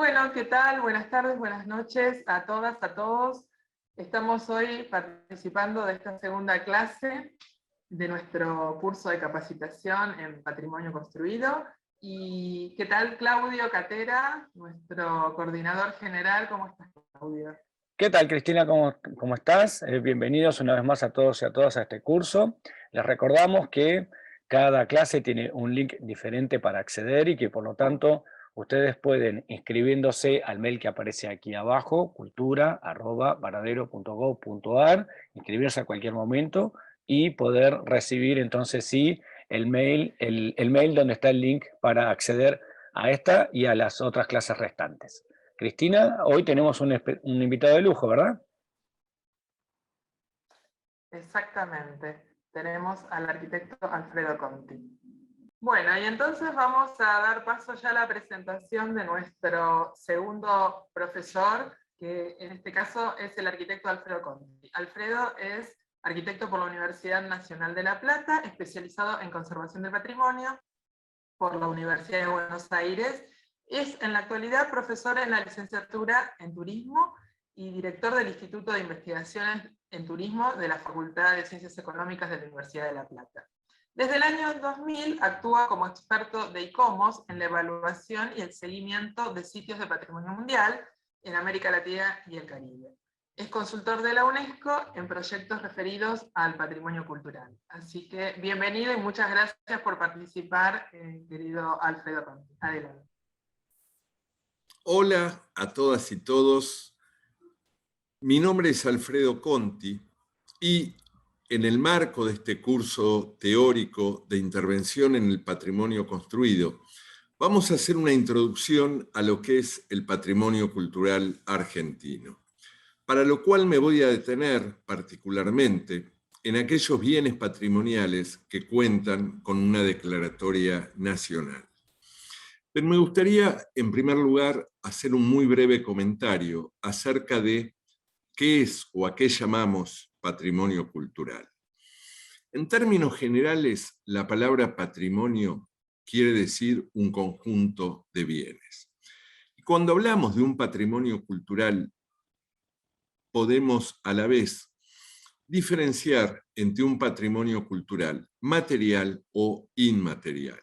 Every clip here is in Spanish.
Bueno, ¿qué tal? Buenas tardes, buenas noches a todas, a todos. Estamos hoy participando de esta segunda clase de nuestro curso de capacitación en Patrimonio Construido. ¿Y qué tal, Claudio Catera, nuestro coordinador general? ¿Cómo estás, Claudio? ¿Qué tal, Cristina? ¿Cómo estás? Bienvenidos una vez más a todos y a todas a este curso. Les recordamos que cada clase tiene un link diferente para acceder y que por lo tanto ustedes pueden, inscribiéndose al mail que aparece aquí abajo, cultura@varadero.gov.ar, inscribirse a cualquier momento y poder recibir entonces sí el mail donde está el link para acceder a esta y a las otras clases restantes. Cristina, hoy tenemos un invitado de lujo, ¿verdad? Exactamente. Tenemos al arquitecto Alfredo Conti. Bueno, y entonces vamos a dar paso ya a la presentación de nuestro segundo profesor, que en este caso es el arquitecto Alfredo Conti. Alfredo es arquitecto por la Universidad Nacional de La Plata, especializado en conservación del patrimonio por la Universidad de Buenos Aires. Es en la actualidad profesor en la licenciatura en Turismo y director del Instituto de Investigaciones en Turismo de la Facultad de Ciencias Económicas de la Universidad de La Plata. Desde el año 2000 actúa como experto de ICOMOS en la evaluación y el seguimiento de sitios de patrimonio mundial en América Latina y el Caribe. Es consultor de la UNESCO en proyectos referidos al patrimonio cultural. Así que bienvenido y muchas gracias por participar, querido Alfredo Conti. Adelante. Hola a todas y todos. Mi nombre es Alfredo Conti y en el marco de este curso teórico de intervención en el patrimonio construido, vamos a hacer una introducción a lo que es el patrimonio cultural argentino, para lo cual me voy a detener particularmente en aquellos bienes patrimoniales que cuentan con una declaratoria nacional. Pero me gustaría, en primer lugar, hacer un muy breve comentario acerca de qué es o a qué llamamos patrimonio cultural. En términos generales, la palabra patrimonio quiere decir un conjunto de bienes. Y cuando hablamos de un patrimonio cultural, podemos a la vez diferenciar entre un patrimonio cultural material o inmaterial.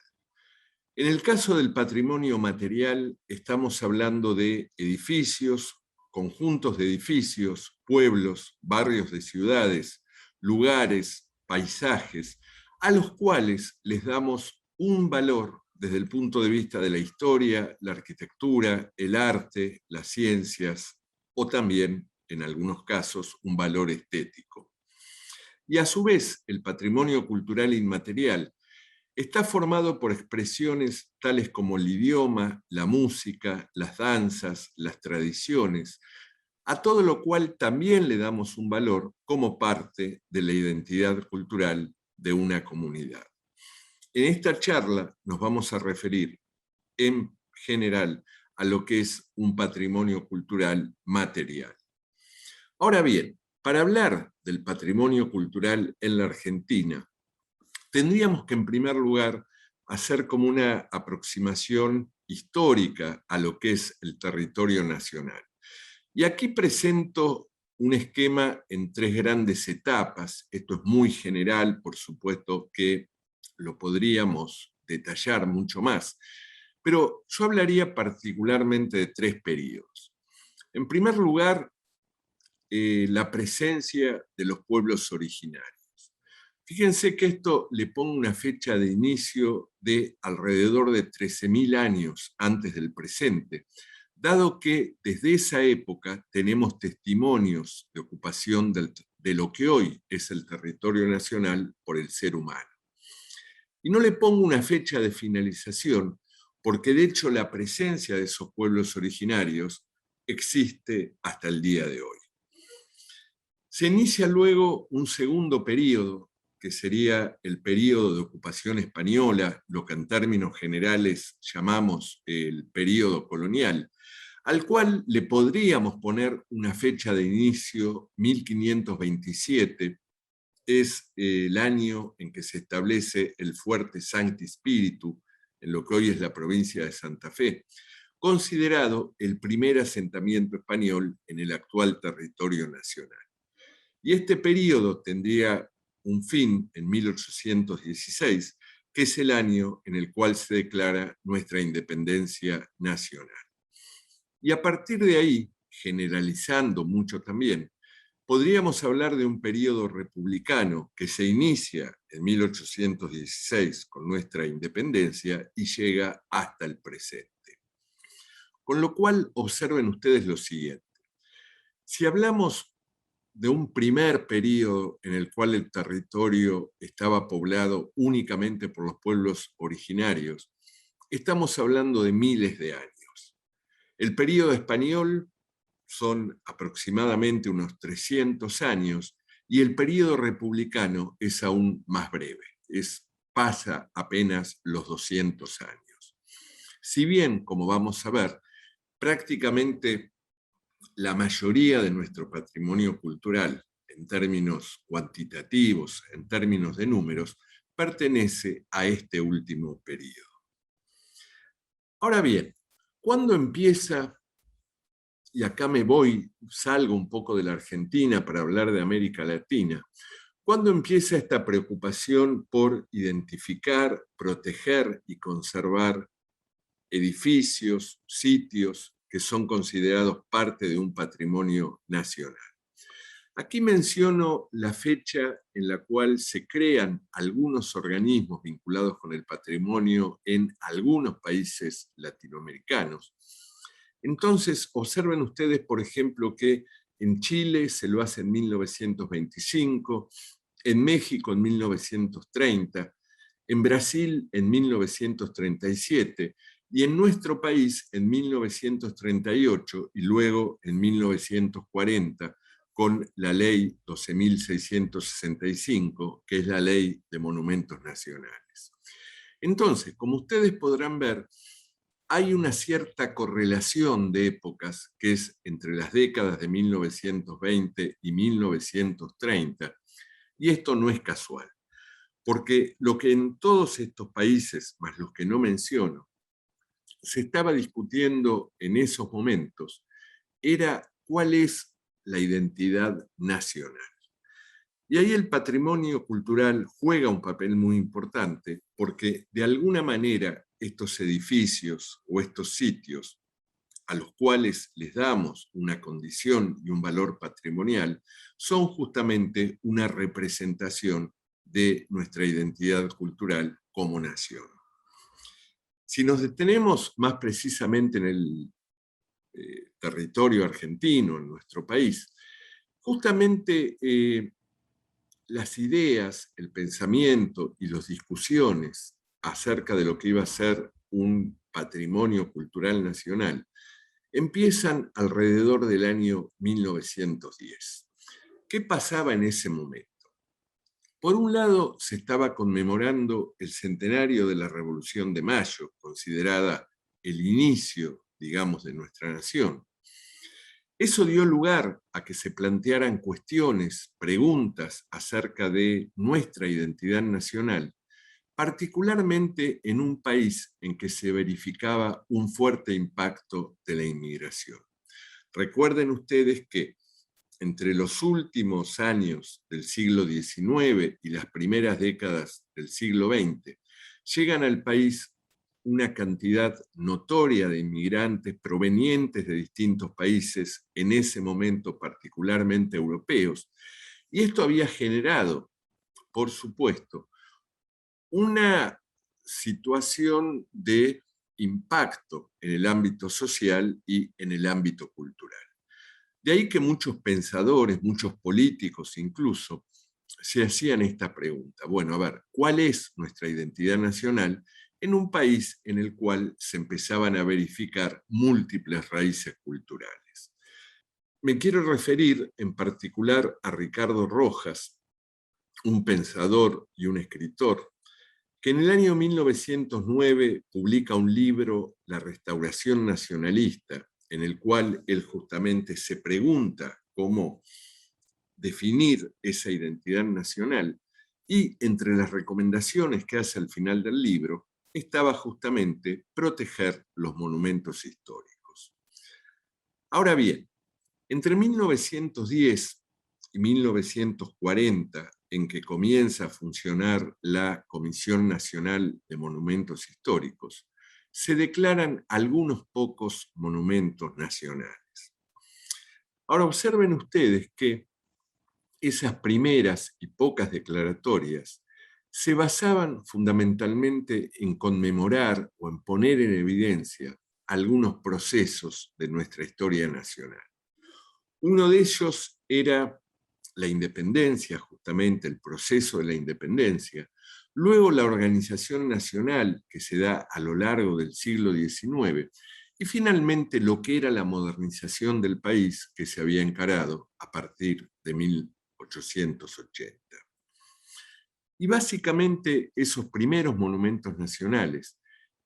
En el caso del patrimonio material, estamos hablando de edificios, conjuntos de edificios, pueblos, barrios de ciudades, lugares, paisajes, a los cuales les damos un valor desde el punto de vista de la historia, la arquitectura, el arte, las ciencias, o también, en algunos casos, un valor estético. Y a su vez, el patrimonio cultural inmaterial está formado por expresiones tales como el idioma, la música, las danzas, las tradiciones, a todo lo cual también le damos un valor como parte de la identidad cultural de una comunidad. En esta charla nos vamos a referir en general a lo que es un patrimonio cultural material. Ahora bien, para hablar del patrimonio cultural en la Argentina, tendríamos que en primer lugar hacer como una aproximación histórica a lo que es el territorio nacional. Y aquí presento un esquema en tres grandes etapas. Esto es muy general, por supuesto que lo podríamos detallar mucho más, pero yo hablaría particularmente de tres periodos. En primer lugar, la presencia de los pueblos originarios. Fíjense que esto le pongo una fecha de inicio de alrededor de 13.000 años antes del presente, dado que desde esa época tenemos testimonios de ocupación de lo que hoy es el territorio nacional por el ser humano. Y no le pongo una fecha de finalización, porque de hecho la presencia de esos pueblos originarios existe hasta el día de hoy. Se inicia luego un segundo periodo, que sería el periodo de ocupación española, lo que en términos generales llamamos el periodo colonial, al cual le podríamos poner una fecha de inicio, 1527, es el año en que se establece el fuerte Sancti Spiritu, en lo que hoy es la provincia de Santa Fe, considerado el primer asentamiento español en el actual territorio nacional. Y este periodo tendría un fin en 1816, que es el año en el cual se declara nuestra independencia nacional. Y a partir de ahí, generalizando mucho también, podríamos hablar de un periodo republicano que se inicia en 1816 con nuestra independencia y llega hasta el presente. Con lo cual, observen ustedes lo siguiente. Si hablamos de un primer periodo en el cual el territorio estaba poblado únicamente por los pueblos originarios, estamos hablando de miles de años. El periodo español son aproximadamente unos 300 años y el periodo republicano es aún más breve, pasa apenas los 200 años. Si bien, como vamos a ver, prácticamente la mayoría de nuestro patrimonio cultural, en términos cuantitativos, en términos de números, pertenece a este último periodo. Ahora bien, ¿cuándo empieza? Y acá salgo un poco de la Argentina para hablar de América Latina. ¿Cuándo empieza esta preocupación por identificar, proteger y conservar edificios, sitios que son considerados parte de un patrimonio nacional? Aquí menciono la fecha en la cual se crean algunos organismos vinculados con el patrimonio en algunos países latinoamericanos. Entonces, observen ustedes, por ejemplo, que en Chile se lo hace en 1925, en México en 1930, en Brasil en 1937 y en nuestro país en 1938 y luego en 1940 con la ley 12.665, que es la ley de monumentos nacionales. Entonces, como ustedes podrán ver, hay una cierta correlación de épocas que es entre las décadas de 1920 y 1930, y esto no es casual, porque lo que en todos estos países, más los que no menciono, se estaba discutiendo en esos momentos, era cuál es la identidad nacional. Y ahí el patrimonio cultural juega un papel muy importante, porque de alguna manera estos edificios o estos sitios a los cuales les damos una condición y un valor patrimonial son justamente una representación de nuestra identidad cultural como nación. Si nos detenemos más precisamente en el territorio argentino, en nuestro país, justamente las ideas, el pensamiento y las discusiones acerca de lo que iba a ser un patrimonio cultural nacional empiezan alrededor del año 1910. ¿Qué pasaba en ese momento? Por un lado, se estaba conmemorando el centenario de la Revolución de Mayo, considerada el inicio, digamos, de nuestra nación. Eso dio lugar a que se plantearan cuestiones, preguntas acerca de nuestra identidad nacional, particularmente en un país en que se verificaba un fuerte impacto de la inmigración. Recuerden ustedes que entre los últimos años del siglo XIX y las primeras décadas del siglo XX, llegan al país una cantidad notoria de inmigrantes provenientes de distintos países, en ese momento particularmente europeos, y esto había generado, por supuesto, una situación de impacto en el ámbito social y en el ámbito cultural. De ahí que muchos pensadores, muchos políticos incluso, se hacían esta pregunta. Bueno, a ver, ¿cuál es nuestra identidad nacional en un país en el cual se empezaban a verificar múltiples raíces culturales? Me quiero referir en particular a Ricardo Rojas, un pensador y un escritor, que en el año 1909 publica un libro, La Restauración Nacionalista, en el cual él justamente se pregunta cómo definir esa identidad nacional, y entre las recomendaciones que hace al final del libro estaba justamente proteger los monumentos históricos. Ahora bien, entre 1910 y 1940, en que comienza a funcionar la Comisión Nacional de Monumentos Históricos, se declaran algunos pocos monumentos nacionales. Ahora observen ustedes que esas primeras y pocas declaratorias se basaban fundamentalmente en conmemorar o en poner en evidencia algunos procesos de nuestra historia nacional. Uno de ellos era la independencia, justamente el proceso de la independencia, luego la organización nacional que se da a lo largo del siglo XIX, y finalmente lo que era la modernización del país que se había encarado a partir de 1880. Y básicamente esos primeros monumentos nacionales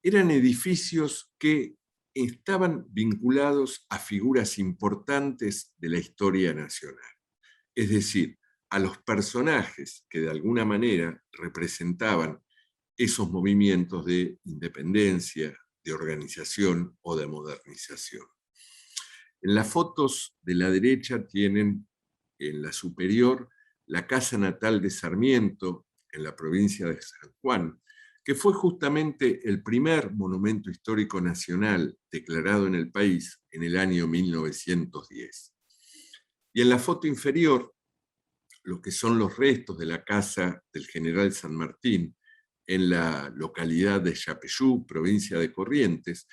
eran edificios que estaban vinculados a figuras importantes de la historia nacional, es decir, a los personajes que de alguna manera representaban esos movimientos de independencia, de organización o de modernización. En las fotos de la derecha tienen en la superior la casa natal de Sarmiento, en la provincia de San Juan, que fue justamente el primer monumento histórico nacional declarado en el país en el año 1910. Y en la foto inferior, lo que son los restos de la casa del general San Martín, en la localidad de Yapeyú, provincia de Corrientes,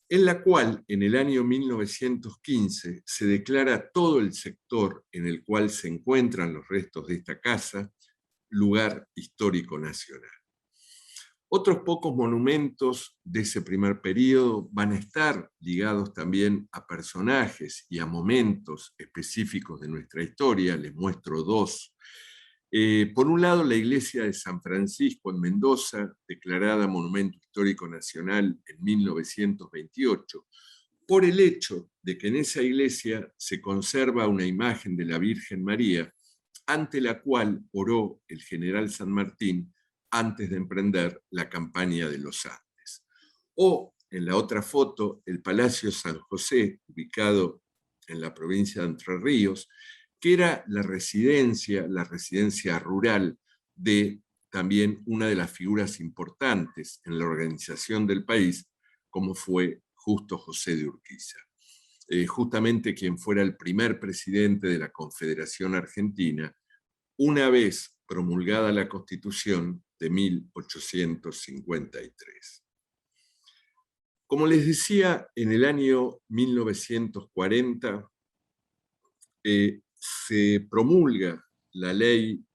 en la cual en el año 1915 se declara todo el sector en el cual se encuentran los restos de esta casa lugar histórico nacional. Otros pocos monumentos de ese primer periodo van a estar ligados también a personajes y a momentos específicos de nuestra historia. Les muestro dos. Por un lado, la iglesia de San Francisco en Mendoza, declarada Monumento Histórico Nacional en 1928, por el hecho de que en esa iglesia se conserva una imagen de la Virgen María, ante la cual oró el general San Martín antes de emprender la campaña de los Andes. O, en la otra foto, el Palacio San José, ubicado en la provincia de Entre Ríos, que era la residencia rural de también una de las figuras importantes en la organización del país, como fue Justo José de Urquiza. Justamente quien fuera el primer presidente de la Confederación Argentina, una vez promulgada la Constitución de 1853. Como les decía, en el año 1940 se promulga la Ley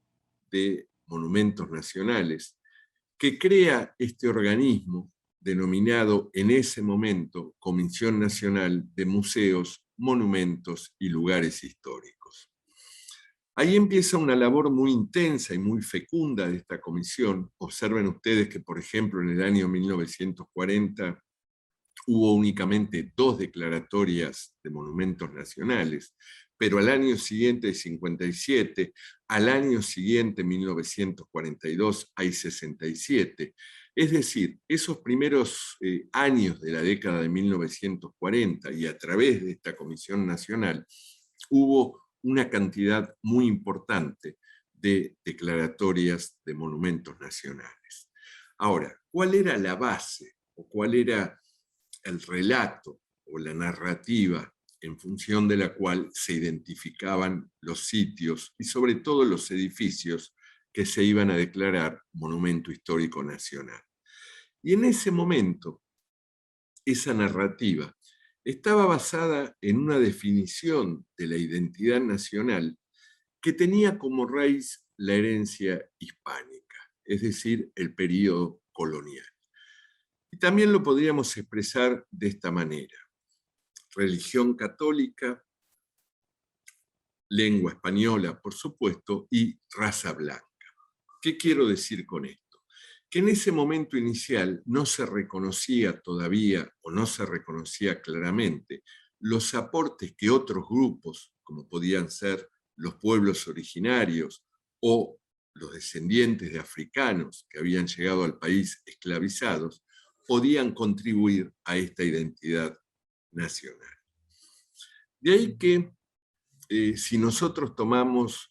de Monumentos Nacionales, que crea este organismo denominado en ese momento Comisión Nacional de Museos, Monumentos y Lugares Históricos. Ahí empieza una labor muy intensa y muy fecunda de esta comisión. Observen ustedes que, por ejemplo, en el año 1940 hubo únicamente 2 declaratorias de monumentos nacionales, pero al año siguiente, 57, al año siguiente, 1942, hay 67. Es decir, esos primeros años de la década de 1940 y a través de esta Comisión Nacional, hubo una cantidad muy importante de declaratorias de monumentos nacionales. Ahora, ¿cuál era la base o cuál era el relato o la narrativa en función de la cual se identificaban los sitios y sobre todo los edificios que se iban a declarar Monumento Histórico Nacional? Y en ese momento, esa narrativa estaba basada en una definición de la identidad nacional que tenía como raíz la herencia hispánica, es decir, el período colonial. Y también lo podríamos expresar de esta manera: religión católica, lengua española, por supuesto, y raza blanca. ¿Qué quiero decir con esto? Que en ese momento inicial no se reconocía todavía, o no se reconocía claramente, los aportes que otros grupos, como podían ser los pueblos originarios o los descendientes de africanos que habían llegado al país esclavizados, podían contribuir a esta identidad nacional. De ahí que, si nosotros tomamos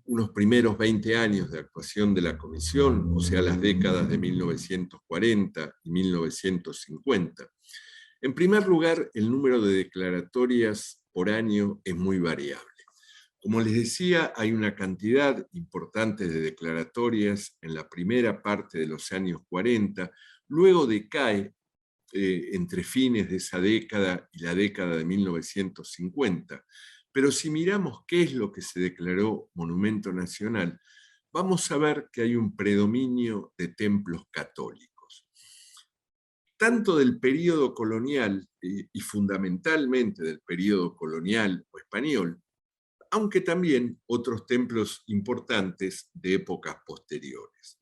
unos primeros 20 años de actuación de la Comisión, o sea, las décadas de 1940 y 1950, en primer lugar, el número de declaratorias por año es muy variable. Como les decía, hay una cantidad importante de declaratorias en la primera parte de los años 40, luego decae entre fines de esa década y la década de 1950. Pero si miramos qué es lo que se declaró monumento nacional, vamos a ver que hay un predominio de templos católicos. Tanto del período colonial y fundamentalmente del período colonial o español, aunque también otros templos importantes de épocas posteriores.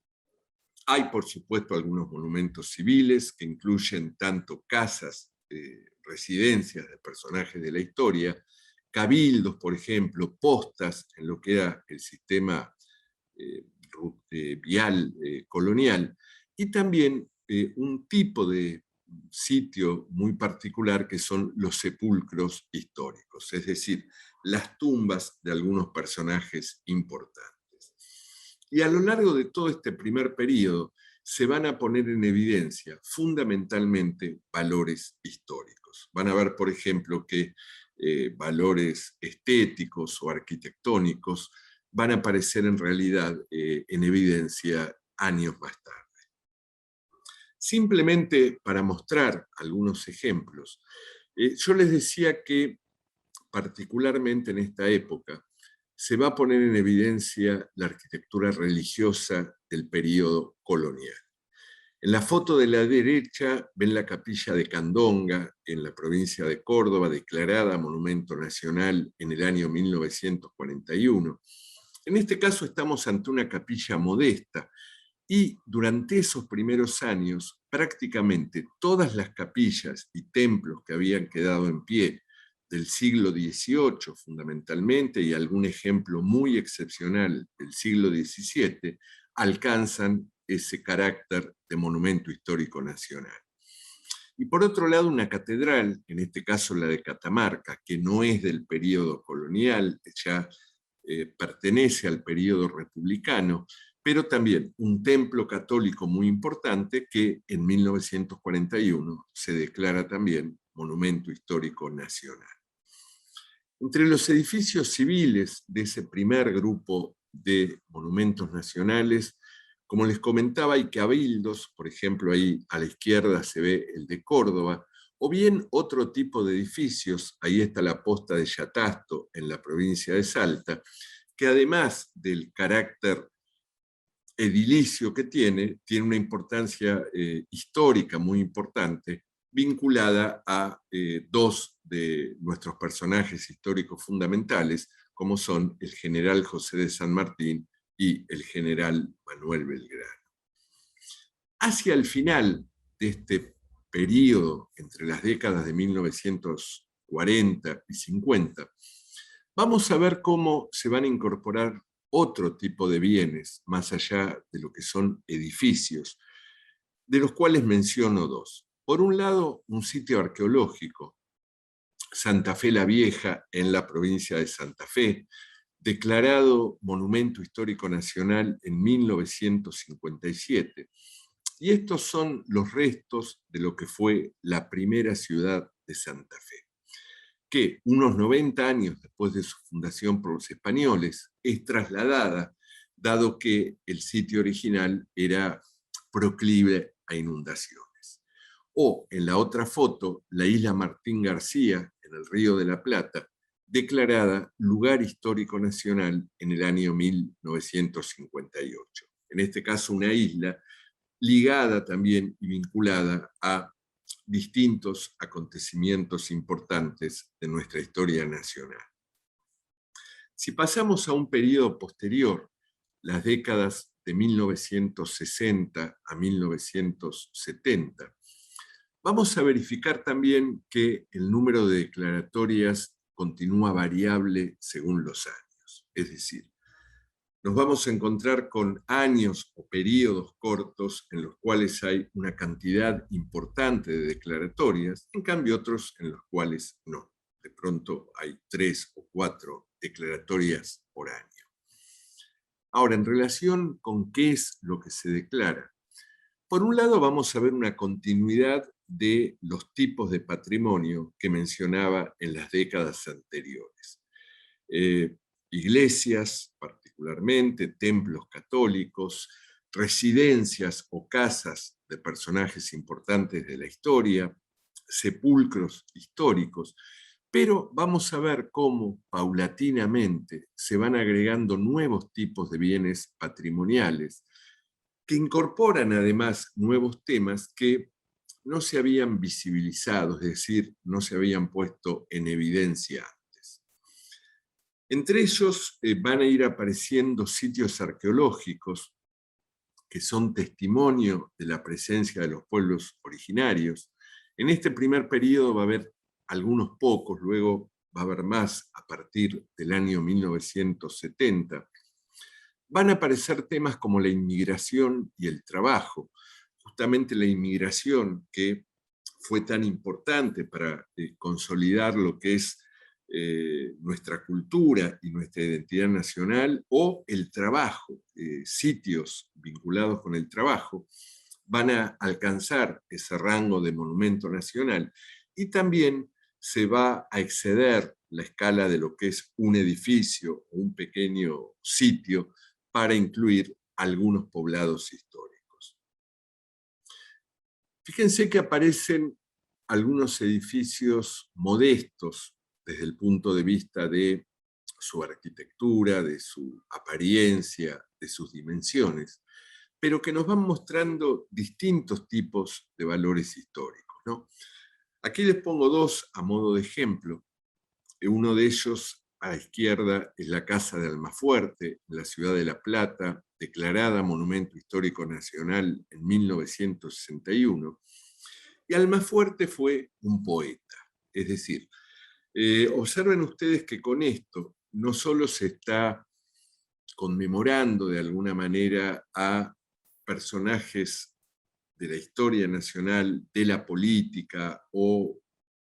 Hay, por supuesto, algunos monumentos civiles que incluyen tanto casas, residencias de personajes de la historia, cabildos, por ejemplo, postas en lo que era el sistema vial colonial, y también un tipo de sitio muy particular que son los sepulcros históricos, es decir, las tumbas de algunos personajes importantes. Y a lo largo de todo este primer periodo se van a poner en evidencia fundamentalmente valores históricos. Van a ver, por ejemplo, que valores estéticos o arquitectónicos van a aparecer en realidad en evidencia años más tarde. Simplemente para mostrar algunos ejemplos, yo les decía que particularmente en esta época se va a poner en evidencia la arquitectura religiosa del período colonial. En la foto de la derecha ven la capilla de Candonga, en la provincia de Córdoba, declarada Monumento Nacional en el año 1941. En este caso estamos ante una capilla modesta, y durante esos primeros años prácticamente todas las capillas y templos que habían quedado en pie del siglo XVIII fundamentalmente, y algún ejemplo muy excepcional del siglo XVII, alcanzan ese carácter de monumento histórico nacional. Y por otro lado, una catedral, en este caso la de Catamarca, que no es del periodo colonial, ya pertenece al periodo republicano, pero también un templo católico muy importante que en 1941 se declara también Monumento Histórico Nacional. Entre los edificios civiles de ese primer grupo de monumentos nacionales, como les comentaba, hay cabildos, por ejemplo, ahí a la izquierda se ve el de Córdoba, o bien otro tipo de edificios, ahí está la posta de Yatasto en la provincia de Salta, que además del carácter edilicio que tiene una importancia histórica muy importante, vinculada a dos de nuestros personajes históricos fundamentales, como son el general José de San Martín y el general Manuel Belgrano. Hacia el final de este periodo, entre las décadas de 1940 y 50, vamos a ver cómo se van a incorporar otro tipo de bienes, más allá de lo que son edificios, de los cuales menciono dos. Por un lado, un sitio arqueológico, Santa Fe la Vieja, en la provincia de Santa Fe, declarado Monumento Histórico Nacional en 1957. Y estos son los restos de lo que fue la primera ciudad de Santa Fe, que unos 90 años después de su fundación por los españoles es trasladada, dado que el sitio original era proclive a inundaciones. O en la otra foto, la isla Martín García, en el Río de la Plata, declarada Lugar Histórico Nacional en el año 1958. En este caso, una isla ligada también y vinculada a distintos acontecimientos importantes de nuestra historia nacional. Si pasamos a un periodo posterior, las décadas de 1960 a 1970, vamos a verificar también que el número de declaratorias continúa variable según los años. Es decir, nos vamos a encontrar con años o periodos cortos en los cuales hay una cantidad importante de declaratorias, en cambio otros en los cuales no. De pronto hay 3 o 4 declaratorias por año. Ahora, en relación con qué es lo que se declara, por un lado vamos a ver una continuidad de los tipos de patrimonio que mencionaba en las décadas anteriores. Iglesias, particularmente, templos católicos, residencias o casas de personajes importantes de la historia, sepulcros históricos, pero vamos a ver cómo paulatinamente se van agregando nuevos tipos de bienes patrimoniales que incorporan además nuevos temas que no se habían visibilizado, es decir, no se habían puesto en evidencia antes. Entre ellos van a ir apareciendo sitios arqueológicos que son testimonio de la presencia de los pueblos originarios. En este primer periodo va a haber algunos pocos, luego va a haber más a partir del año 1970. Van a aparecer temas como la inmigración y el trabajo. Justamente la inmigración, que fue tan importante para consolidar lo que es nuestra cultura y nuestra identidad nacional, o el trabajo, sitios vinculados con el trabajo, van a alcanzar ese rango de monumento nacional, y también se va a exceder la escala de lo que es un edificio o un pequeño sitio para incluir algunos poblados históricos. Fíjense que aparecen algunos edificios modestos desde el punto de vista de su arquitectura, de su apariencia, de sus dimensiones, pero que nos van mostrando distintos tipos de valores históricos, ¿no? Aquí les pongo dos a modo de ejemplo. Uno de ellos, a la izquierda, es la Casa de Almafuerte, en la ciudad de La Plata, declarada Monumento Histórico Nacional en 1961. Y Almafuerte fue un poeta. Es decir, observen ustedes que con esto no solo se está conmemorando de alguna manera a personajes de la historia nacional, de la política o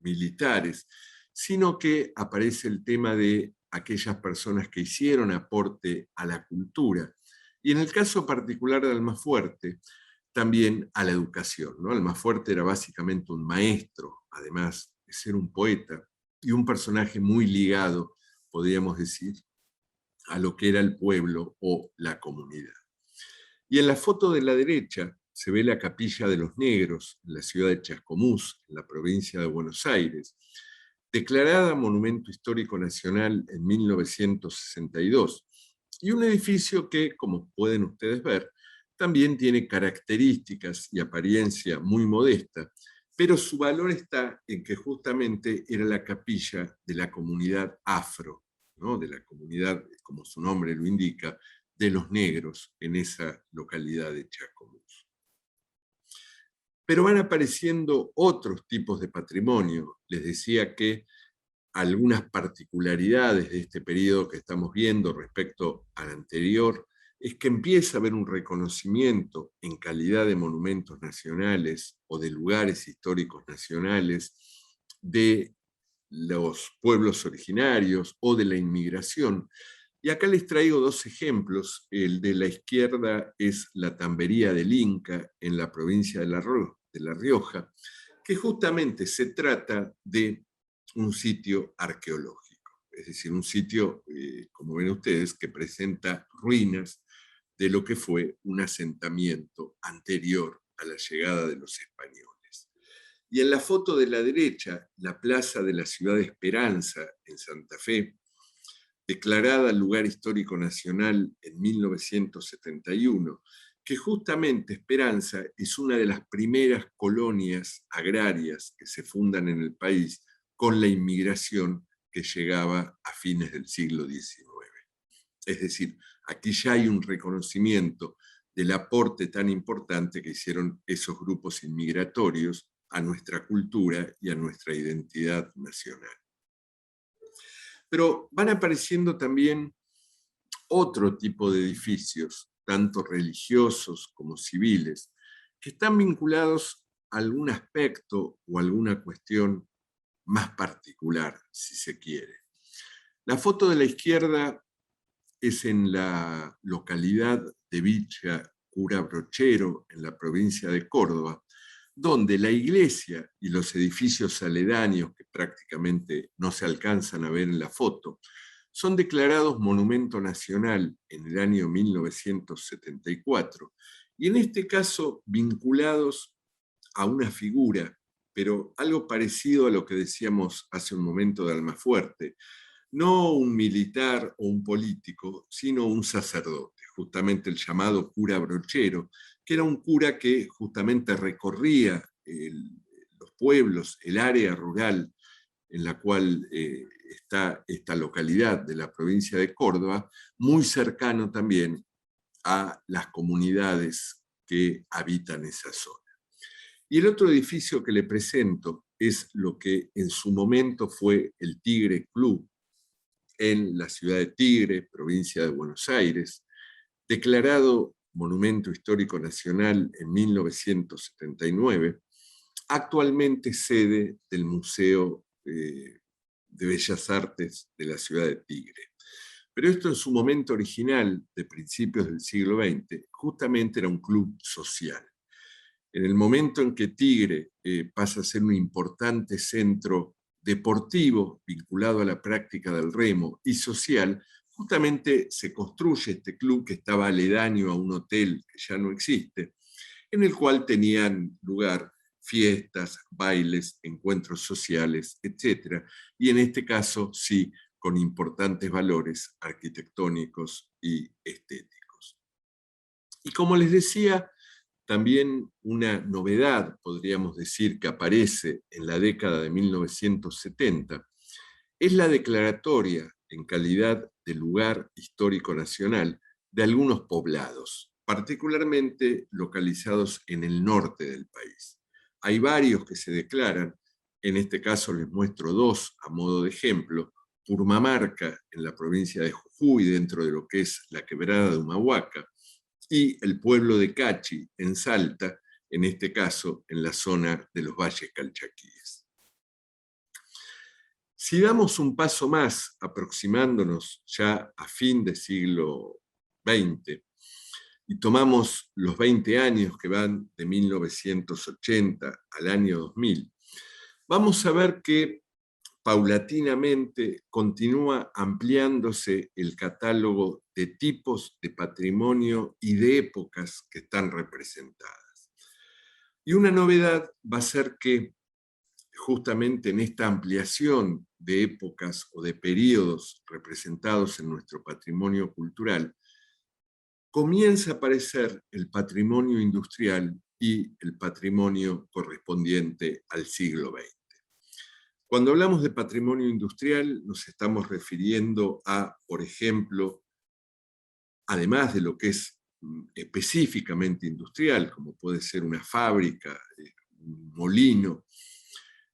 militares, sino que aparece el tema de aquellas personas que hicieron aporte a la cultura. Y en el caso particular de Almafuerte, también a la educación, ¿no? Almafuerte era básicamente un maestro, además de ser un poeta, y un personaje muy ligado, podríamos decir, a lo que era el pueblo o la comunidad. Y en la foto de la derecha se ve la Capilla de los Negros, en la ciudad de Chascomús, en la provincia de Buenos Aires, declarada Monumento Histórico Nacional en 1962, y un edificio que, como pueden ustedes ver, también tiene características y apariencia muy modesta, pero su valor está en que justamente era la capilla de la comunidad afro, ¿no? De la comunidad, como su nombre lo indica, de los negros en esa localidad de Chascomús. Pero van apareciendo otros tipos de patrimonio. Les decía que algunas particularidades de este periodo que estamos viendo respecto al anterior es que empieza a haber un reconocimiento en calidad de monumentos nacionales o de lugares históricos nacionales de los pueblos originarios o de la inmigración. Y acá les traigo dos ejemplos. El de la izquierda es la Tambería del Inca en la provincia de La Rioja, que justamente se trata de un sitio arqueológico, es decir, un sitio, como ven ustedes, que presenta ruinas de lo que fue un asentamiento anterior a la llegada de los españoles. Y en la foto de la derecha, la plaza de la ciudad de Esperanza, en Santa Fe, declarada lugar histórico nacional en 1971, que justamente Esperanza es una de las primeras colonias agrarias que se fundan en el país con la inmigración que llegaba a fines del siglo XIX. Es decir, aquí ya hay un reconocimiento del aporte tan importante que hicieron esos grupos inmigratorios a nuestra cultura y a nuestra identidad nacional. Pero van apareciendo también otro tipo de edificios, tanto religiosos como civiles, que están vinculados a algún aspecto o alguna cuestión más particular, si se quiere. La foto de la izquierda es en la localidad de Villa Cura Brochero, en la provincia de Córdoba, donde la iglesia y los edificios aledaños, que prácticamente no se alcanzan a ver en la foto, son declarados Monumento Nacional en el año 1974, y en este caso vinculados a una figura, pero algo parecido a lo que decíamos hace un momento de Almafuerte, no un militar o un político, sino un sacerdote, justamente el llamado cura brochero, que era un cura que justamente recorría los pueblos, el área rural en la cual está esta localidad de la provincia de Córdoba, muy cercano también a las comunidades que habitan esa zona. Y el otro edificio que le presento es lo que en su momento fue el Tigre Club, en la ciudad de Tigre, provincia de Buenos Aires, declarado Monumento Histórico Nacional en 1979, actualmente sede del Museo de Bellas Artes de la ciudad de Tigre. Pero esto en su momento original, de principios del siglo XX, justamente era un club social. En el momento en que Tigre pasa a ser un importante centro deportivo vinculado a la práctica del remo y social, justamente se construye este club que estaba aledaño a un hotel que ya no existe, en el cual tenían lugar fiestas, bailes, encuentros sociales, etc. Y en este caso, sí, con importantes valores arquitectónicos y estéticos. Y como les decía, también una novedad, podríamos decir, que aparece en la década de 1970, es la declaratoria en calidad de lugar histórico nacional de algunos poblados, particularmente localizados en el norte del país. Hay varios que se declaran, en este caso les muestro dos a modo de ejemplo: Purmamarca, en la provincia de Jujuy, dentro de lo que es la quebrada de Humahuaca, y el pueblo de Cachi, en Salta, en este caso en la zona de los valles calchaquíes. Si damos un paso más, aproximándonos ya a fin del siglo XX, y tomamos los 20 años que van de 1980 al año 2000, vamos a ver que paulatinamente continúa ampliándose el catálogo de tipos de patrimonio y de épocas que están representadas. Y una novedad va a ser que justamente en esta ampliación de épocas o de periodos representados en nuestro patrimonio cultural, comienza a aparecer el patrimonio industrial y el patrimonio correspondiente al siglo XX. Cuando hablamos de patrimonio industrial, nos estamos refiriendo a, por ejemplo, además de lo que es específicamente industrial, como puede ser una fábrica, un molino,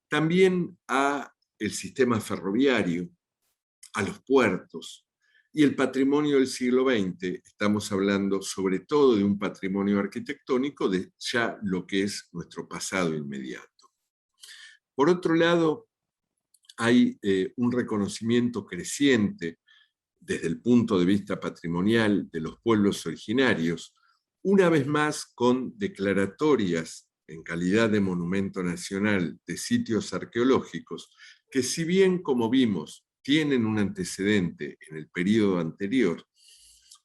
también a el sistema ferroviario, a los puertos. Y el patrimonio del siglo XX, estamos hablando sobre todo de un patrimonio arquitectónico de ya lo que es nuestro pasado inmediato. Por otro lado, hay un reconocimiento creciente desde el punto de vista patrimonial de los pueblos originarios, una vez más con declaratorias en calidad de monumento nacional de sitios arqueológicos, que si bien, como vimos, tienen un antecedente en el periodo anterior,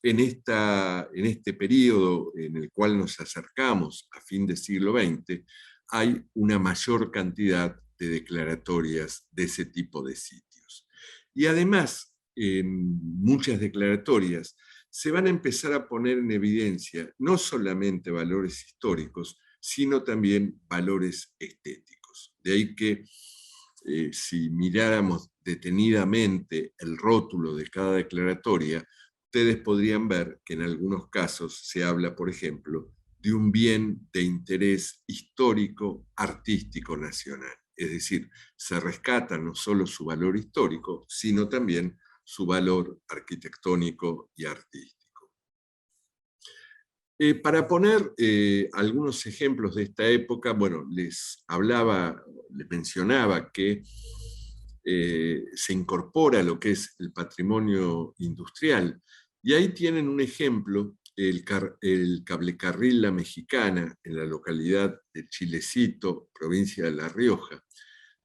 en este periodo en el cual nos acercamos a fin del siglo XX, hay una mayor cantidad de declaratorias de ese tipo de sitios. Y además, en muchas declaratorias se van a empezar a poner en evidencia no solamente valores históricos, sino también valores estéticos. De ahí que si miráramos detenidamente el rótulo de cada declaratoria, ustedes podrían ver que en algunos casos se habla, por ejemplo, de un bien de interés histórico, artístico, nacional. Es decir, se rescata no solo su valor histórico, sino también su valor arquitectónico y artístico. Para poner algunos ejemplos de esta época, bueno, les mencionaba que se incorpora lo que es el patrimonio industrial, y ahí tienen un ejemplo, el cablecarril La Mexicana, en la localidad de Chilecito, provincia de La Rioja,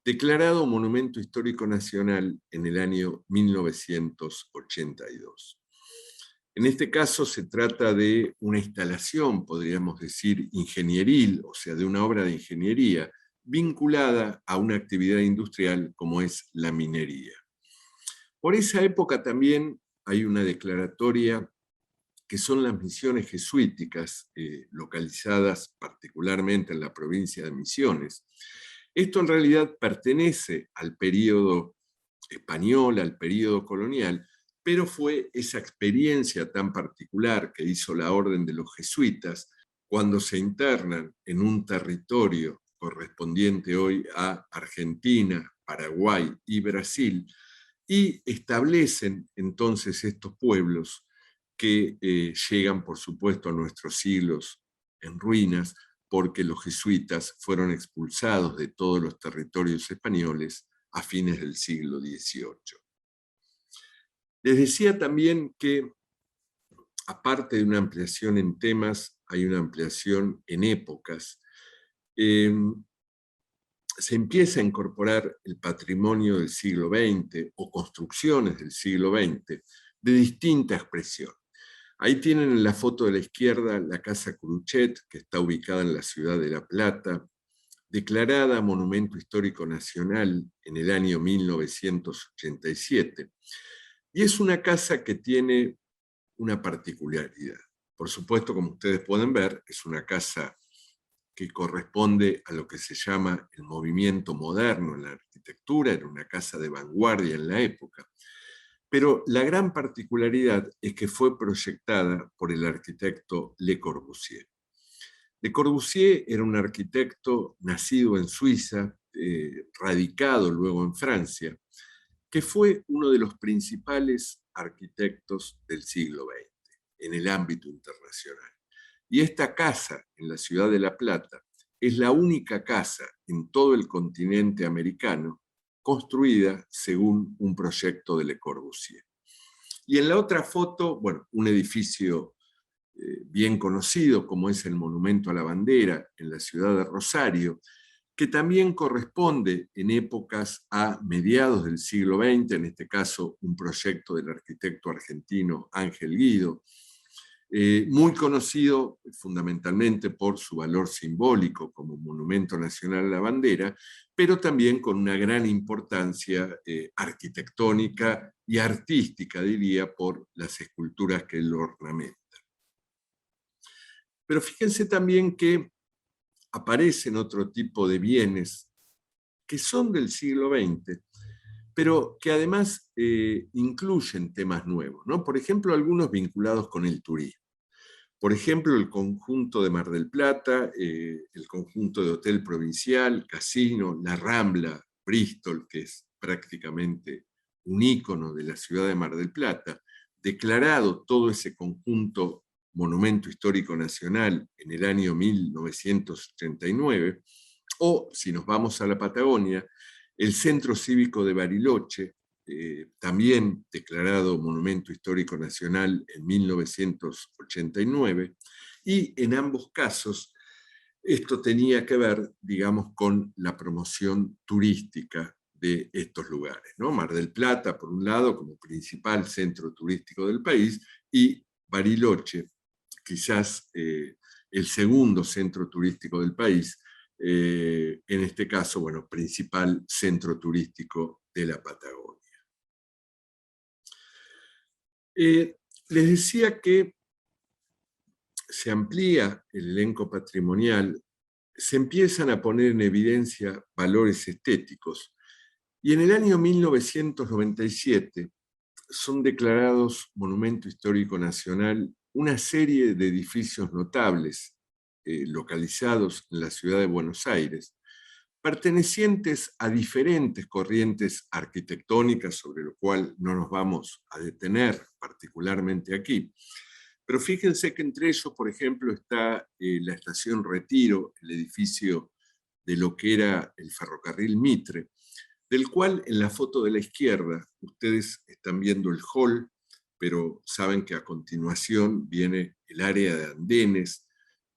declarado Monumento Histórico Nacional en el año 1982. En este caso se trata de una instalación, podríamos decir, ingenieril, o sea, de una obra de ingeniería, vinculada a una actividad industrial como es la minería. Por esa época también hay una declaratoria que son las misiones jesuíticas, localizadas particularmente en la provincia de Misiones. Esto en realidad pertenece al período español, al período colonial, pero fue esa experiencia tan particular que hizo la Orden de los Jesuitas cuando se internan en un territorio correspondiente hoy a Argentina, Paraguay y Brasil, y establecen entonces estos pueblos que llegan, por supuesto, a nuestros siglos en ruinas, porque los jesuitas fueron expulsados de todos los territorios españoles a fines del siglo XVIII. Les decía también que, aparte de una ampliación en temas, hay una ampliación en épocas. Se empieza a incorporar el patrimonio del siglo XX o construcciones del siglo XX de distinta expresión. Ahí tienen en la foto de la izquierda la Casa Cruchet, que está ubicada en la ciudad de La Plata, declarada Monumento Histórico Nacional en el año 1987. Y es una casa que tiene una particularidad. Por supuesto, como ustedes pueden ver, es una casa que corresponde a lo que se llama el movimiento moderno en la arquitectura, era una casa de vanguardia en la época. Pero la gran particularidad es que fue proyectada por el arquitecto Le Corbusier. Le Corbusier era un arquitecto nacido en Suiza, radicado luego en Francia, que fue uno de los principales arquitectos del siglo XX en el ámbito internacional. Y esta casa en la ciudad de La Plata es la única casa en todo el continente americano construida según un proyecto de Le Corbusier. Y en la otra foto, bueno, un edificio bien conocido como es el Monumento a la Bandera en la ciudad de Rosario, que también corresponde en épocas a mediados del siglo XX, en este caso un proyecto del arquitecto argentino Ángel Guido, muy conocido fundamentalmente por su valor simbólico como monumento nacional a la bandera, pero también con una gran importancia arquitectónica y artística, diría, por las esculturas que lo ornamentan. Pero fíjense también que aparecen otro tipo de bienes que son del siglo XX, pero que además incluyen temas nuevos, ¿no? Por ejemplo, algunos vinculados con el turismo. Por ejemplo, el conjunto de Mar del Plata, el conjunto de Hotel Provincial, Casino, La Rambla, Bristol, que es prácticamente un ícono de la ciudad de Mar del Plata, declarado todo ese conjunto Monumento Histórico Nacional en el año 1989, o, si nos vamos a la Patagonia, el Centro Cívico de Bariloche, también declarado Monumento Histórico Nacional en 1989, y en ambos casos esto tenía que ver, digamos, con la promoción turística de estos lugares, ¿no? Mar del Plata, por un lado, como principal centro turístico del país, y Bariloche, quizás el segundo centro turístico del país, en este caso, bueno, principal centro turístico de la Patagonia. Les decía que se amplía el elenco patrimonial, se empiezan a poner en evidencia valores estéticos, y en el año 1997 son declarados Monumento Histórico Nacional una serie de edificios notables localizados en la ciudad de Buenos Aires, pertenecientes a diferentes corrientes arquitectónicas, sobre lo cual no nos vamos a detener particularmente aquí. Pero fíjense que entre ellos, por ejemplo, está la estación Retiro, el edificio de lo que era el ferrocarril Mitre, del cual en la foto de la izquierda ustedes están viendo el hall, pero saben que a continuación viene el área de andenes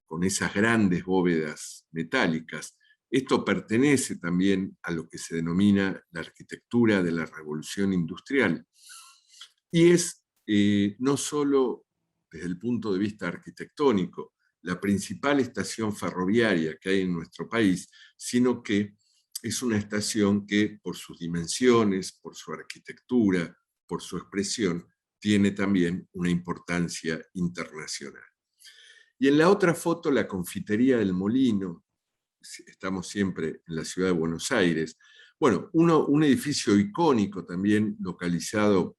con esas grandes bóvedas metálicas. Esto pertenece también a lo que se denomina la arquitectura de la Revolución Industrial y es no solo desde el punto de vista arquitectónico la principal estación ferroviaria que hay en nuestro país, sino que es una estación que por sus dimensiones, por su arquitectura, por su expresión, tiene también una importancia internacional. Y en la otra foto, la confitería del Molino, estamos siempre en la ciudad de Buenos Aires, bueno, un edificio icónico también localizado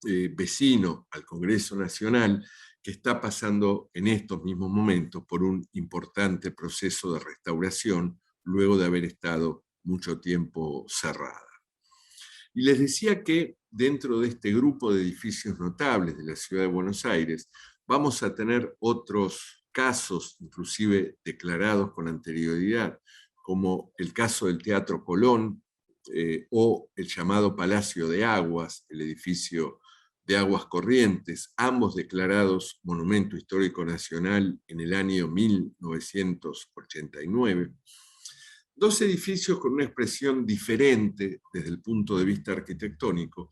vecino al Congreso Nacional, que está pasando en estos mismos momentos por un importante proceso de restauración luego de haber estado mucho tiempo cerrada. Y les decía que dentro de este grupo de edificios notables de la ciudad de Buenos Aires vamos a tener otros casos, inclusive declarados con anterioridad, como el caso del Teatro Colón o el llamado Palacio de Aguas, el edificio de Aguas Corrientes, ambos declarados Monumento Histórico Nacional en el año 1989. Dos edificios con una expresión diferente desde el punto de vista arquitectónico,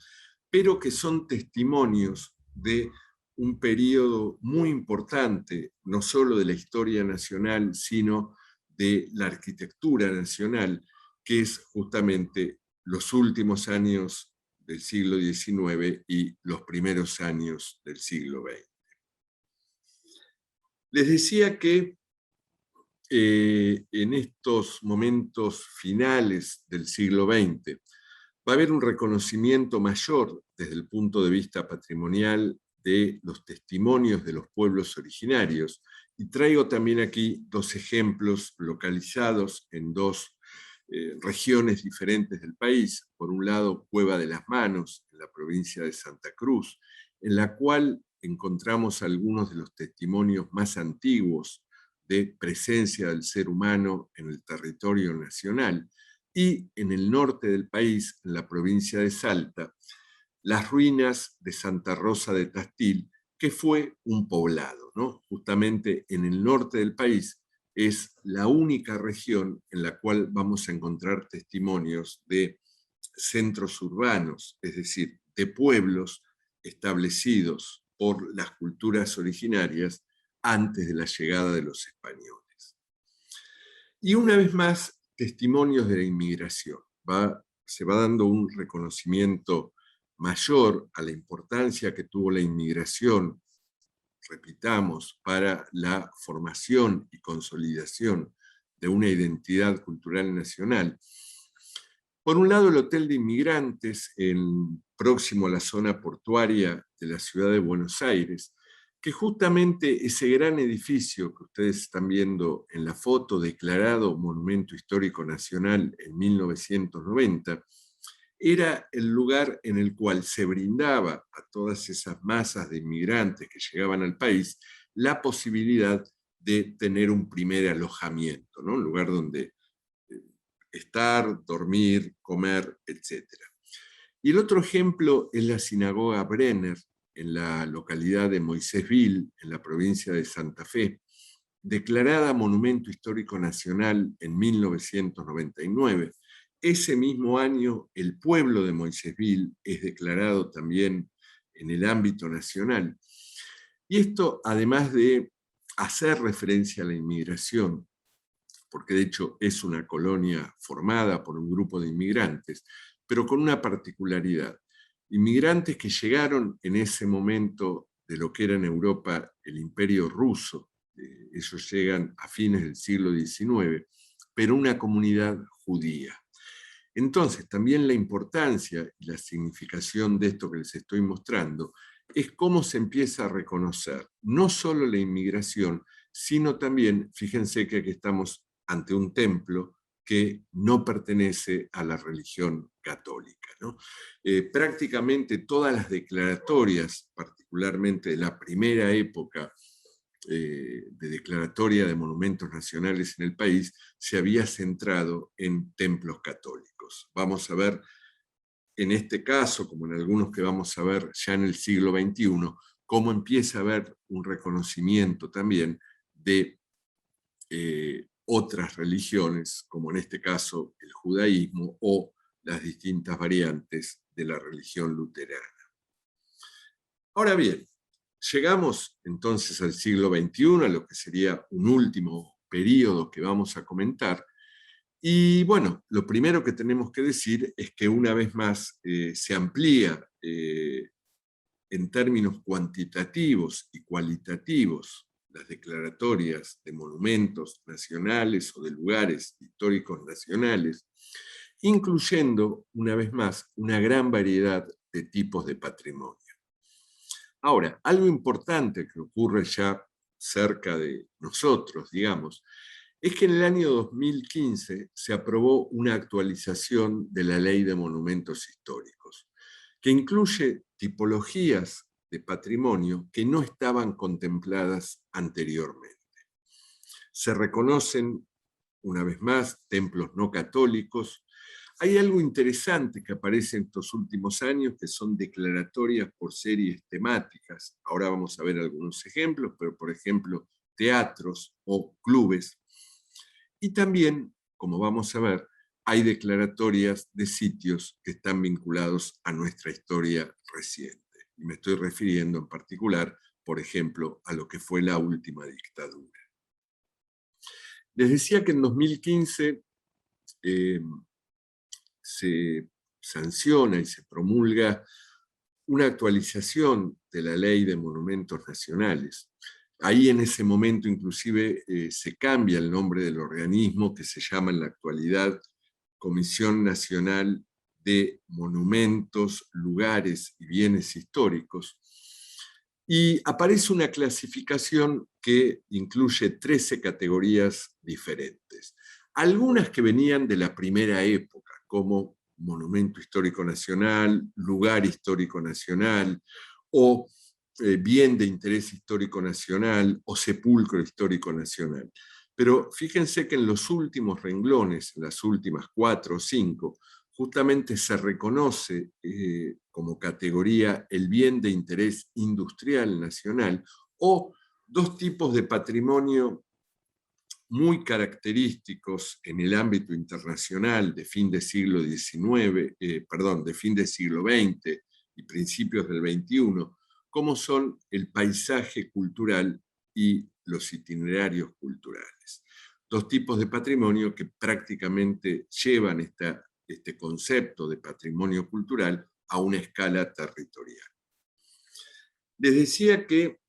pero que son testimonios de un periodo muy importante, no solo de la historia nacional, sino de la arquitectura nacional, que es justamente los últimos años del siglo XIX y los primeros años del siglo XX. Les decía que en estos momentos finales del siglo XX va a haber un reconocimiento mayor desde el punto de vista patrimonial de los testimonios de los pueblos originarios, y traigo también aquí dos ejemplos localizados en dos regiones diferentes del país. Por un lado, Cueva de las Manos, en la provincia de Santa Cruz, en la cual encontramos algunos de los testimonios más antiguos de presencia del ser humano en el territorio nacional, y en el norte del país, en la provincia de Salta, las ruinas de Santa Rosa de Tastil, que fue un poblado, ¿no? Justamente en el norte del país es la única región en la cual vamos a encontrar testimonios de centros urbanos, es decir, de pueblos establecidos por las culturas originarias antes de la llegada de los españoles. Y una vez más, testimonios de la inmigración. Se va dando un reconocimiento mayor a la importancia que tuvo la inmigración, repitamos, para la formación y consolidación de una identidad cultural nacional. Por un lado, el Hotel de Inmigrantes, próximo a la zona portuaria de la ciudad de Buenos Aires, que justamente ese gran edificio que ustedes están viendo en la foto, declarado Monumento Histórico Nacional en 1990, era el lugar en el cual se brindaba a todas esas masas de inmigrantes que llegaban al país la posibilidad de tener un primer alojamiento, ¿no? Un lugar donde estar, dormir, comer, etc. Y el otro ejemplo es la sinagoga Brenner, en la localidad de Moisésville, en la provincia de Santa Fe, declarada Monumento Histórico Nacional en 1999. Ese mismo año, el pueblo de Moisésville es declarado también en el ámbito nacional. Y esto, además de hacer referencia a la inmigración, porque de hecho es una colonia formada por un grupo de inmigrantes, pero con una particularidad. Inmigrantes que llegaron en ese momento de lo que era en Europa el Imperio Ruso, ellos llegan a fines del siglo XIX, pero una comunidad judía. Entonces, también la importancia y la significación de esto que les estoy mostrando es cómo se empieza a reconocer no solo la inmigración, sino también, fíjense que aquí estamos ante un templo que no pertenece a la religión católica, ¿no? Prácticamente todas las declaratorias, particularmente de la primera época de declaratoria de monumentos nacionales en el país, se había centrado en templos católicos. Vamos a ver en este caso, como en algunos que vamos a ver ya en el siglo XXI, cómo empieza a haber un reconocimiento también de otras religiones, como en este caso el judaísmo o las distintas variantes de la religión luterana. Ahora bien, llegamos entonces al siglo XXI, a lo que sería un último periodo que vamos a comentar. Y bueno, lo primero que tenemos que decir es que una vez más se amplía en términos cuantitativos y cualitativos las declaratorias de monumentos nacionales o de lugares históricos nacionales, incluyendo, una vez más, una gran variedad de tipos de patrimonio. Ahora, algo importante que ocurre ya cerca de nosotros, digamos, es que en el año 2015 se aprobó una actualización de la Ley de Monumentos Históricos, que incluye tipologías de patrimonio que no estaban contempladas anteriormente. Se reconocen, una vez más, templos no católicos. Hay algo interesante que aparece en estos últimos años, que son declaratorias por series temáticas. Ahora vamos a ver algunos ejemplos, pero por ejemplo, teatros o clubes. Y también, como vamos a ver, hay declaratorias de sitios que están vinculados a nuestra historia reciente. Y me estoy refiriendo en particular, por ejemplo, a lo que fue la última dictadura. Les decía que en 2015 se sanciona y se promulga una actualización de la Ley de Monumentos Nacionales. Ahí en ese momento inclusive se cambia el nombre del organismo, que se llama en la actualidad Comisión Nacional de Monumentos, Lugares y Bienes Históricos, y aparece una clasificación que incluye 13 categorías diferentes. Algunas que venían de la primera época, como Monumento Histórico Nacional, Lugar Histórico Nacional, o Bien de Interés Histórico Nacional, o Sepulcro Histórico Nacional. Pero fíjense que en los últimos renglones, en las últimas 4 o 5, justamente se reconoce como categoría el bien de interés industrial nacional, o dos tipos de patrimonio muy característicos en el ámbito internacional de fin de siglo XIX, de fin de siglo XX y principios del XXI, como son el paisaje cultural y los itinerarios culturales. Dos tipos de patrimonio que prácticamente llevan este concepto de patrimonio cultural a una escala territorial. Les decía que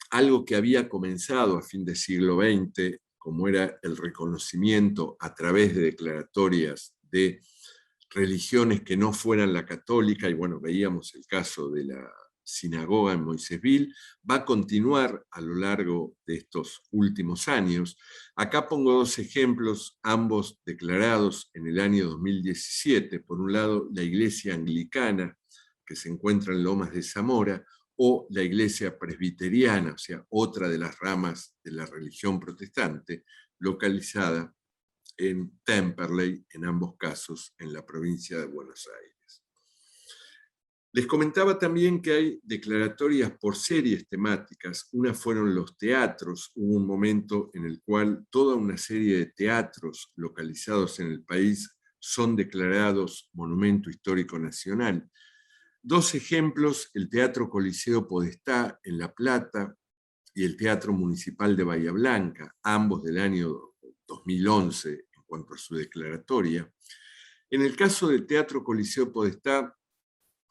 algo que había comenzado a fin del siglo XX, como era el reconocimiento a través de declaratorias de religiones que no fueran la católica, y bueno, veíamos el caso de la sinagoga en Moisésville, va a continuar a lo largo de estos últimos años. Acá pongo dos ejemplos, ambos declarados en el año 2017. Por un lado, la iglesia anglicana, que se encuentra en Lomas de Zamora, o la iglesia presbiteriana, o sea, otra de las ramas de la religión protestante, localizada en Temperley, en ambos casos en la provincia de Buenos Aires. Les comentaba también que hay declaratorias por series temáticas. Una fueron los teatros. Hubo un momento en el cual toda una serie de teatros localizados en el país son declarados Monumento Histórico Nacional. Dos ejemplos, el Teatro Coliseo Podestá en La Plata y el Teatro Municipal de Bahía Blanca, ambos del año 2011 en cuanto a su declaratoria. En el caso del Teatro Coliseo Podestá,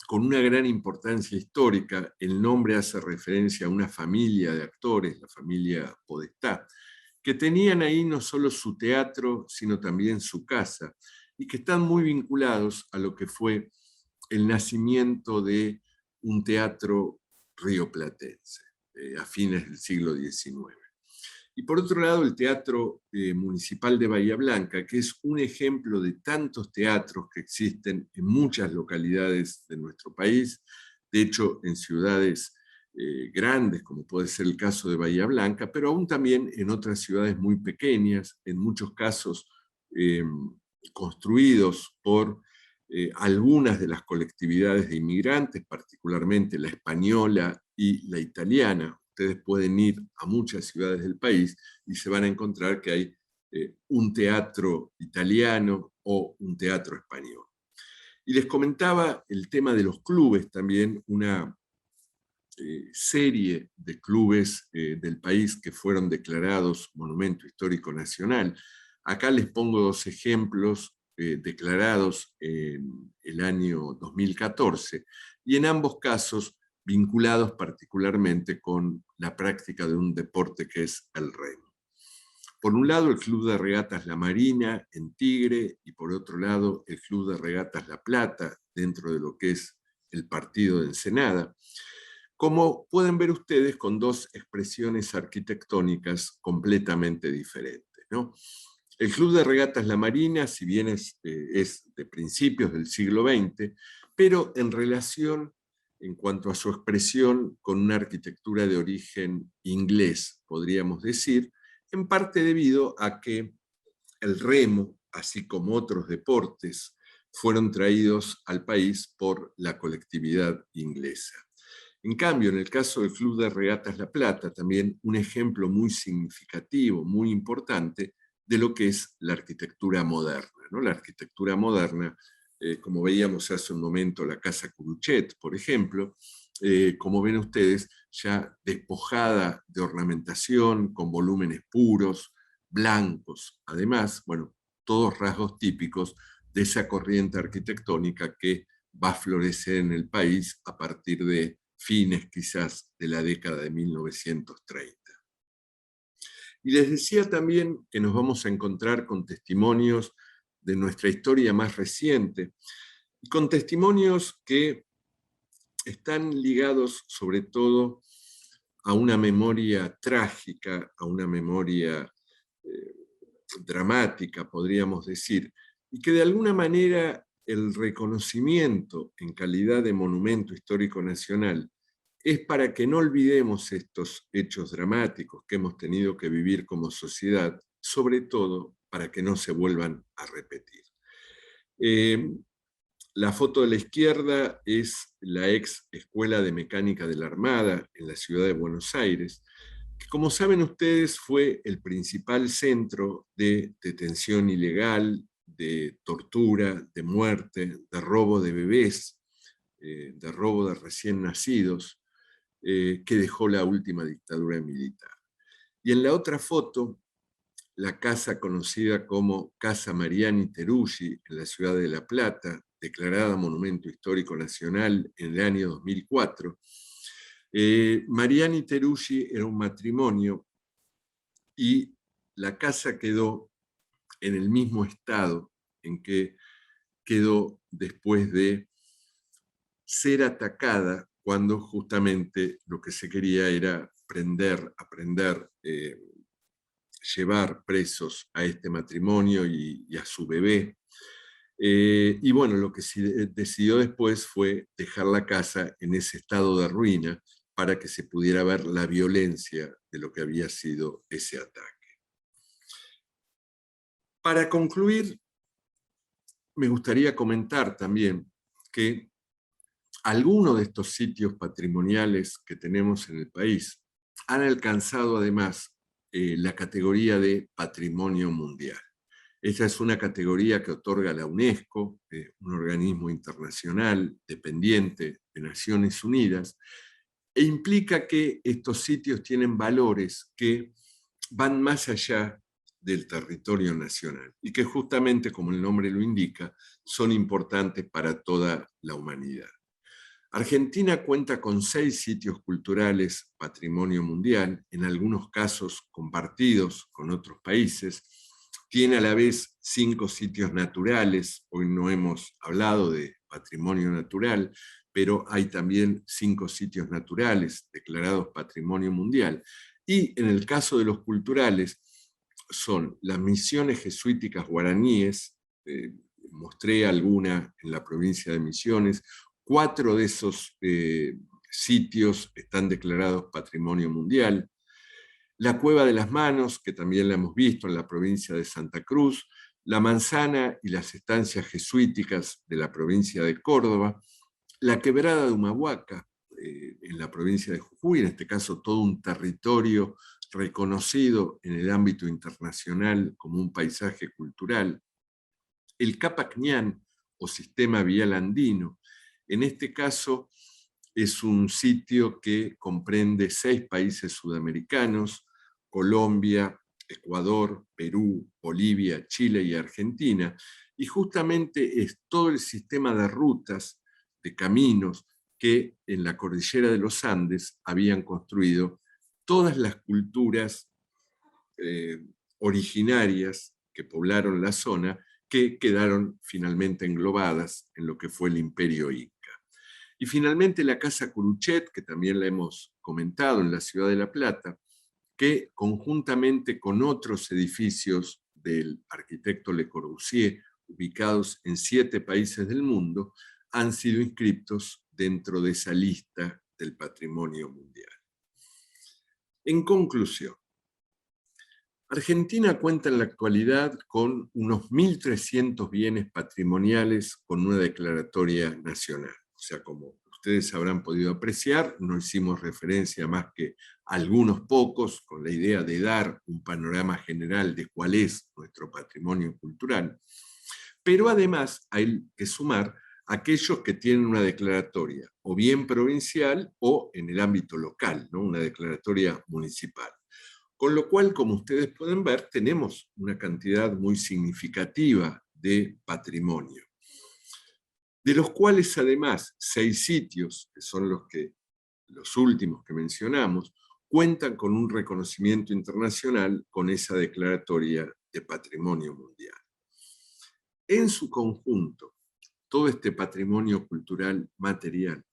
con una gran importancia histórica, el nombre hace referencia a una familia de actores, la familia Podestá, que tenían ahí no solo su teatro, sino también su casa, y que están muy vinculados a lo que fue el nacimiento de un teatro rioplatense a fines del siglo XIX. Y por otro lado, el Teatro Municipal de Bahía Blanca, que es un ejemplo de tantos teatros que existen en muchas localidades de nuestro país, de hecho en ciudades grandes, como puede ser el caso de Bahía Blanca, pero aún también en otras ciudades muy pequeñas, en muchos casos construidos por algunas de las colectividades de inmigrantes, particularmente la española y la italiana. Ustedes pueden ir a muchas ciudades del país y se van a encontrar que hay un teatro italiano o un teatro español. Y les comentaba el tema de los clubes también, una serie de clubes del país que fueron declarados Monumento Histórico Nacional. Acá les pongo dos ejemplos declarados en el año 2014, y en ambos casos vinculados particularmente con la práctica de un deporte que es el remo. Por un lado, el Club de Regatas La Marina en Tigre, y por otro lado, el Club de Regatas La Plata, dentro de lo que es el partido de Ensenada. Como pueden ver ustedes, con dos expresiones arquitectónicas completamente diferentes, ¿no? El Club de Regatas La Marina, si bien es de principios del siglo XX, pero en relación, en cuanto a su expresión, con una arquitectura de origen inglés, podríamos decir, en parte debido a que el remo, así como otros deportes, fueron traídos al país por la colectividad inglesa. En cambio, en el caso del Club de Regatas La Plata, también un ejemplo muy significativo, muy importante, de lo que es la arquitectura moderna, ¿no? La arquitectura moderna, como veíamos hace un momento, la Casa Curuchet, por ejemplo, como ven ustedes, ya despojada de ornamentación, con volúmenes puros, blancos, además, bueno, todos rasgos típicos de esa corriente arquitectónica que va a florecer en el país a partir de fines quizás de la década de 1930. Y les decía también que nos vamos a encontrar con testimonios de nuestra historia más reciente, y con testimonios que están ligados sobre todo a una memoria trágica, a una memoria dramática, podríamos decir, y que de alguna manera el reconocimiento en calidad de monumento histórico nacional es para que no olvidemos estos hechos dramáticos que hemos tenido que vivir como sociedad, sobre todo para que no se vuelvan a repetir. La foto de la izquierda es la ex Escuela de Mecánica de la Armada en la ciudad de Buenos Aires, que, como saben ustedes, fue el principal centro de detención ilegal, de tortura, de muerte, de robo de bebés, de robo de recién nacidos, que dejó la última dictadura militar. Y en la otra foto, la casa conocida como Casa Mariani Teruggi en la ciudad de La Plata, declarada Monumento Histórico Nacional en el año 2004. Mariani Teruggi era un matrimonio y la casa quedó en el mismo estado en que quedó después de ser atacada, cuando justamente lo que se quería era aprender, llevar presos a este matrimonio y a su bebé. Y bueno, lo que decidió después fue dejar la casa en ese estado de ruina para que se pudiera ver la violencia de lo que había sido ese ataque. Para concluir, me gustaría comentar también que algunos de estos sitios patrimoniales que tenemos en el país han alcanzado además la categoría de patrimonio mundial. Esta es una categoría que otorga la UNESCO, un organismo internacional dependiente de Naciones Unidas, e implica que estos sitios tienen valores que van más allá del territorio nacional y que justamente, como el nombre lo indica, son importantes para toda la humanidad. Argentina cuenta con 6 sitios culturales patrimonio mundial, en algunos casos compartidos con otros países. Tiene a la vez 5 sitios naturales. Hoy no hemos hablado de patrimonio natural, pero hay también 5 sitios naturales declarados patrimonio mundial. Y en el caso de los culturales, son las misiones jesuíticas guaraníes, mostré alguna en la provincia de Misiones, 4 de esos sitios están declarados Patrimonio Mundial. La Cueva de las Manos, que también la hemos visto en la provincia de Santa Cruz, la Manzana y las estancias jesuíticas de la provincia de Córdoba, la Quebrada de Humahuaca, en la provincia de Jujuy, en este caso todo un territorio reconocido en el ámbito internacional como un paisaje cultural, el Capac Ñan o Sistema Vial Andino, en este caso es un sitio que comprende 6 países sudamericanos, Colombia, Ecuador, Perú, Bolivia, Chile y Argentina, y justamente es todo el sistema de rutas, de caminos, que en la cordillera de los Andes habían construido todas las culturas originarias que poblaron la zona, que quedaron finalmente englobadas en lo que fue el Imperio Inca. Y finalmente la Casa Curuchet, que también la hemos comentado en la ciudad de La Plata, que conjuntamente con otros edificios del arquitecto Le Corbusier, ubicados en 7 países del mundo, han sido inscritos dentro de esa lista del patrimonio mundial. En conclusión, Argentina cuenta en la actualidad con unos 1.300 bienes patrimoniales con una declaratoria nacional. O sea, como ustedes habrán podido apreciar, no hicimos referencia más que a algunos pocos, con la idea de dar un panorama general de cuál es nuestro patrimonio cultural. Pero además hay que sumar aquellos que tienen una declaratoria, o bien provincial o en el ámbito local, ¿no? Una declaratoria municipal. Con lo cual, como ustedes pueden ver, tenemos una cantidad muy significativa de patrimonio, de los cuales además 6 sitios, que son los últimos que mencionamos, cuentan con un reconocimiento internacional con esa declaratoria de patrimonio mundial. En su conjunto, todo este patrimonio cultural material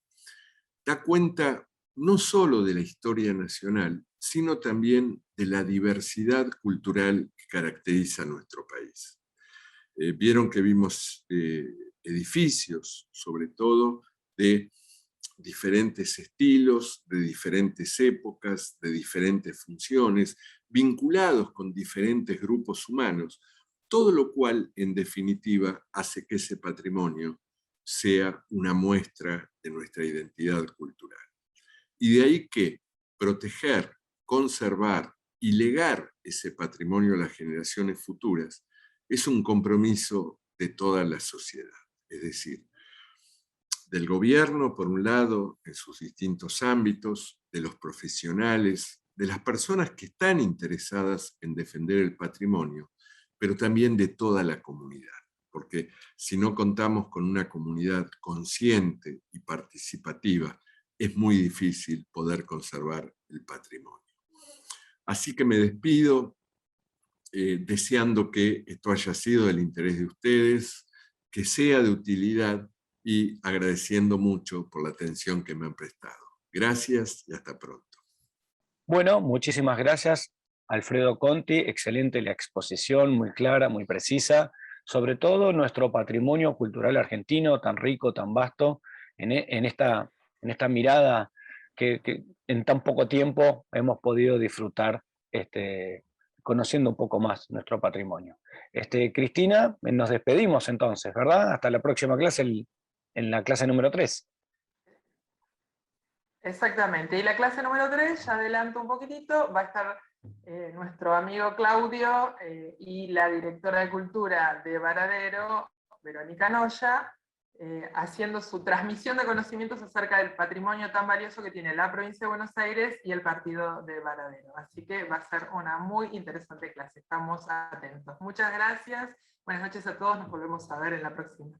da cuenta no solo de la historia nacional, sino también de la diversidad cultural que caracteriza a nuestro país. Vieron que vimos edificios, sobre todo, de diferentes estilos, de diferentes épocas, de diferentes funciones, vinculados con diferentes grupos humanos, todo lo cual, en definitiva, hace que ese patrimonio sea una muestra de nuestra identidad cultural. Y de ahí que proteger, conservar y legar ese patrimonio a las generaciones futuras es un compromiso de toda la sociedad, es decir, del gobierno, por un lado, en sus distintos ámbitos, de los profesionales, de las personas que están interesadas en defender el patrimonio, pero también de toda la comunidad, porque si no contamos con una comunidad consciente y participativa, es muy difícil poder conservar el patrimonio. Así que me despido deseando que esto haya sido del interés de ustedes, que sea de utilidad y agradeciendo mucho por la atención que me han prestado. Gracias y hasta pronto. Bueno, muchísimas gracias, Alfredo Conti. Excelente la exposición, muy clara, muy precisa. Sobre todo nuestro patrimonio cultural argentino, tan rico, tan vasto, en esta mirada que en tan poco tiempo hemos podido disfrutar conociendo un poco más nuestro patrimonio. Cristina, nos despedimos entonces, ¿verdad? Hasta la próxima clase, en la clase número 3. Exactamente. Y la clase número 3, ya adelanto un poquitito, va a estar nuestro amigo Claudio y la directora de Cultura de Varadero, Verónica Noya, haciendo su transmisión de conocimientos acerca del patrimonio tan valioso que tiene la provincia de Buenos Aires y el partido de Varadero. Así que va a ser una muy interesante clase. Estamos atentos. Muchas gracias. Buenas noches a todos. Nos volvemos a ver en la próxima.